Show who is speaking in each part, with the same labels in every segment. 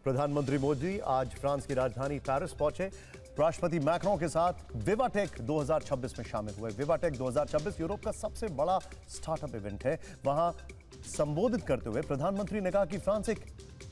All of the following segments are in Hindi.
Speaker 1: प्रधानमंत्री मोदी आज फ्रांस की राजधानी पेरिस पहुंचे। राष्ट्रपति मैक्रों के साथ विवाटेक 2026 में शामिल हुए। विवाटेक 2026 यूरोप का सबसे बड़ा स्टार्टअप इवेंट है। वहां संबोधित करते हुए प्रधानमंत्री ने कहा कि फ्रांस एक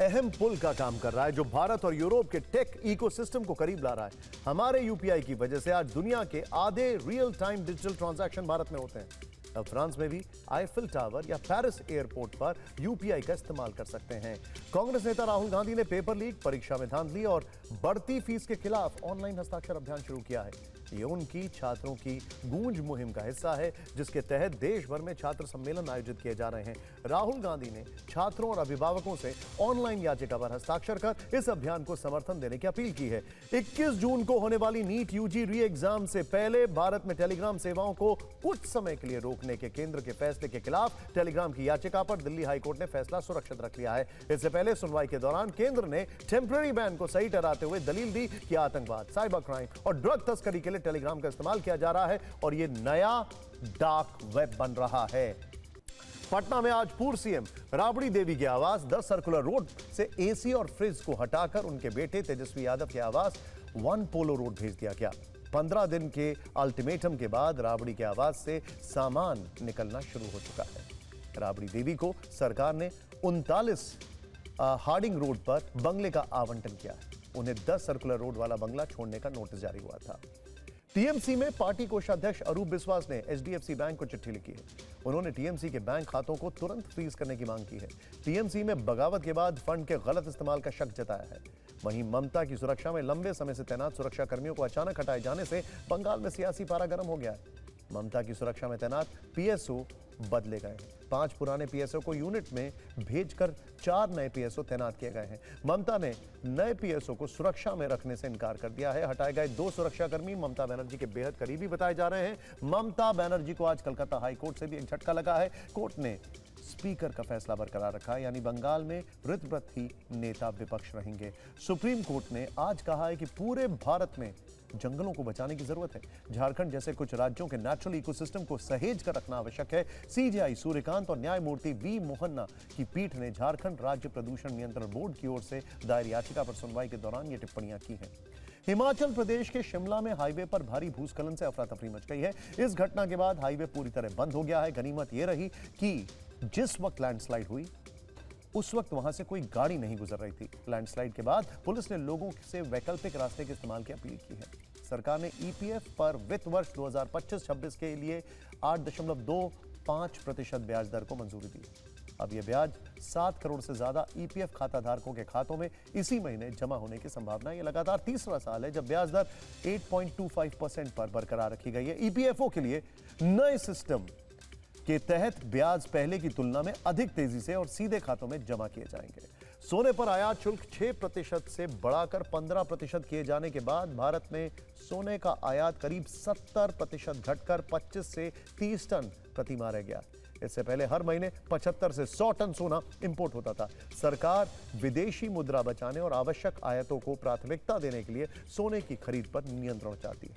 Speaker 1: अहम पुल का काम कर रहा है जो भारत और यूरोप के टेक इकोसिस्टम को करीब ला रहा है। हमारे यूपीआई की वजह से आज दुनिया के आधे real time digital transaction Bharat में होते हैं। अब फ्रांस में भी आईफिल टावर या पेरिस एयरपोर्ट पर यूपीआई का इस्तेमाल कर सकते हैं। कांग्रेस नेता राहुल गांधी ने पेपर लीक, परीक्षा में धांधली और बढ़ती फीस के खिलाफ ऑनलाइन हस्ताक्षर अभियान शुरू किया है। ये उनकी छात्रों की गूंज मुहिम का हिस्सा है जिसके तहत देश भर में छात्र सम्मेलन आयोजित किए जा रहे हैं। राहुल गांधी ने छात्रों और अभिभावकों से ऑनलाइन याचिका पर हस्ताक्षर कर इस अभियान को समर्थन देने की अपील की है। 21 जून को होने वाली नीट यूजी री एग्जाम से पहले भारत में टेलीग्राम सेवाओं को कुछ समय के लिए रोकने के केंद्र के फैसले के खिलाफ टेलीग्राम की याचिका पर दिल्ली हाईकोर्ट ने फैसला सुरक्षित रख लिया है। इससे पहले सुनवाई के दौरान केंद्र ने टेम्पररी बैन को सही ठहराते हुए दलील दी कि आतंकवाद, साइबर क्राइम और ड्रग तस्करी के लिए टेलीग्राम का इस्तेमाल किया जा रहा है और यह नया डार्क वेब बन रहा है। पटना में आज पूर्व सीएम राबड़ी देवी के आवास 10 सर्कुलर रोड से एसी और फ्रिज को हटाकर उनके बेटे तेजस्वी यादव के आवास 1 पोलो रोड भेज दिया गया। 15 दिन के अल्टीमेटम के बाद राबड़ी के आवास से सामान निकलना शुरू हो चुका है। राबड़ी देवी को सरकार ने 39 हार्डिंग रोड पर बंगले का आवंटन किया है। उन्हें 10 सर्कुलर रोड वाला बंगला छोड़ने का नोटिस जारी हुआ था। टीएमसी में पार्टी कोषाध्यक्ष अरूप बिस्वास ने एचडीएफसी बैंक को चिट्ठी लिखी है। उन्होंने टीएमसी के बैंक खातों को तुरंत फ्रीज करने की मांग की है। टीएमसी में बगावत के बाद फंड के गलत इस्तेमाल का शक जताया है। वहीं ममता की सुरक्षा में लंबे समय से तैनात सुरक्षा कर्मियों को अचानक हटाए जाने से बंगाल में सियासी पारा गर्म हो गया है। ममता की सुरक्षा में तैनात पीएसओ बदले गए हैं। 5 पुराने पीएसओ को यूनिट में भेजकर 4 नए पीएसओ तैनात किए गए हैं। ममता ने नए पीएसओ को सुरक्षा में रखने से इनकार कर दिया है। हटाए गए 2 सुरक्षाकर्मी ममता बनर्जी के बेहद करीबी बताए जा रहे हैं। ममता बनर्जी को आज कलकत्ता हाई कोर्ट से भी एक झटका लगा है। कोर्ट ने स्पीकर का फैसला बरकरार रखा है, यानी बंगाल में ऋतव्रत ही नेता विपक्ष रहेंगे। सुप्रीम कोर्ट ने आज कहा है कि पूरे भारत में जंगलों को बचाने की जरूरत है। झारखंड जैसे कुछ राज्यों के नेचुरल इकोसिस्टम को सहेज कर रखना आवश्यक है। सीजेआई सूर्यकांत और न्यायमूर्ति वी मोहन्ना की पीठ ने झारखंड राज्य प्रदूषण नियंत्रण बोर्ड की ओर से दायर याचिका पर सुनवाई के दौरान ये टिप्पणियां की हैं। हिमाचल प्रदेश के शिमला में हाईवे पर भारी भूस्खलन से अफरा तफरी मच गई है। इस घटना के बाद हाईवे पूरी तरह बंद हो गया है। गनीमत यह रही कि जिस वक्त लैंडस्लाइड हुई उस वक्त वहां से कोई गाड़ी नहीं गुजर रही थी। लैंडस्लाइड के बाद पुलिस ने लोगों से वैकल्पिक रास्ते के इस्तेमाल की अपील की है। सरकार ने ईपीएफ पर वित्त वर्ष 2025-26 के लिए 8.25% ब्याज दर को मंजूरी दी। अब यह ब्याज 7 करोड़ से ज्यादा ईपीएफ खाता धारकों के खातों में इसी महीने जमा होने की संभावना है। यह लगातार तीसरा साल है जब ब्याज दर 8.25% पर बरकरार रखी गई है। ईपीएफओ के लिए नए सिस्टम के तहत ब्याज पहले की तुलना में अधिक तेजी से और सीधे खातों में जमा किए जाएंगे। सोने पर आयात शुल्क 6% से बढ़ाकर 15% किए जाने के बाद भारत में सोने का आयात करीब 70% घटकर 25 से 30 टन प्रति माह रह गया। इससे पहले हर महीने 75 से 100 टन सोना इंपोर्ट होता था। सरकार विदेशी मुद्रा बचाने और आवश्यक आयातों को प्राथमिकता देने के लिए सोने की खरीद पर नियंत्रण चाहती है।